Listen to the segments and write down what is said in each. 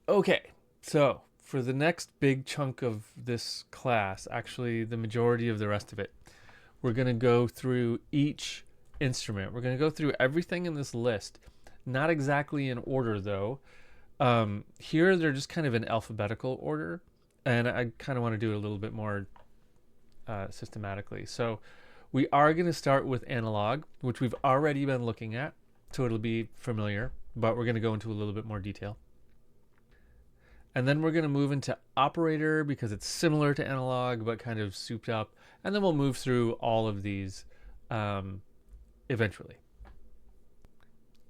Okay, so for the next big chunk of this class, actually the majority of the rest of it, we're going to go through each instrument. We're going to go through everything in this list. Not exactly in order though. Here they're just kind of in alphabetical order, and I kind of want to do it a little bit more systematically. So we are going to start with analog, which we've already been looking at, so it'll be familiar, but we're going to go into a little bit more detail. And then we're going to move into operator because it's similar to analog but kind of souped up. And then we'll move through all of these eventually.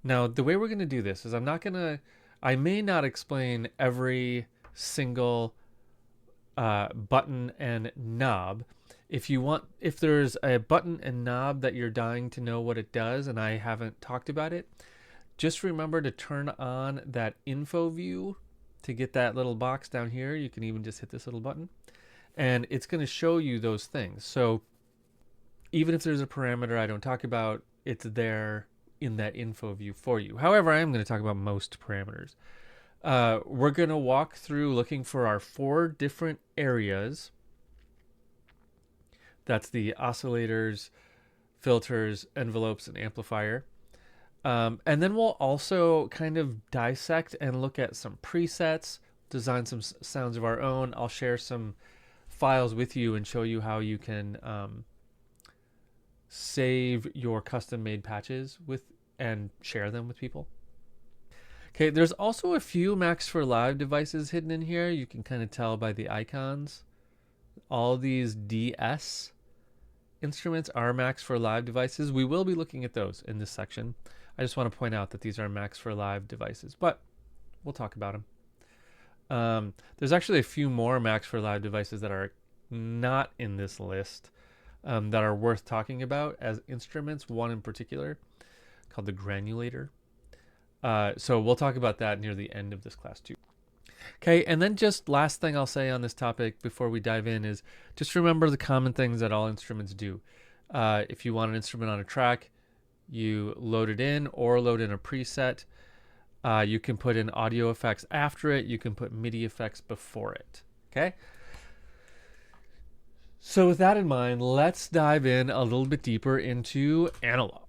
Now, the way we're going to do this is I may not explain every single button and knob. If there's a button and knob that you're dying to know what it does and I haven't talked about it, just remember to turn on that info view to get that little box down here. You can even just hit this little button and it's going to show you those things. So even if there's a parameter I don't talk about, it's there in that info view for you. However, I am going to talk about most parameters. We're going to walk through looking for our 4 different areas. That's the oscillators, filters, envelopes, and amplifier. And then we'll also kind of dissect and look at some presets, design some sounds of our own. I'll share some files with you and show you how you can save your custom made patches and share them with people. Okay, there's also a few Max for Live devices hidden in here. You can kind of tell by the icons. All these DS instruments are Max for Live devices. We will be looking at those in this section. I just want to point out that these are Max for Live devices, but we'll talk about them. There's actually a few more Max for Live devices that are not in this list that are worth talking about as instruments, one in particular called the granulator. So we'll talk about that near the end of this class too. Okay, and then just last thing I'll say on this topic before we dive in is just remember the common things that all instruments do. If you want an instrument on a track, you load it in or load in a preset. You can put in audio effects after it. You can put MIDI effects before it. Okay? So with that in mind, let's dive in a little bit deeper into analog.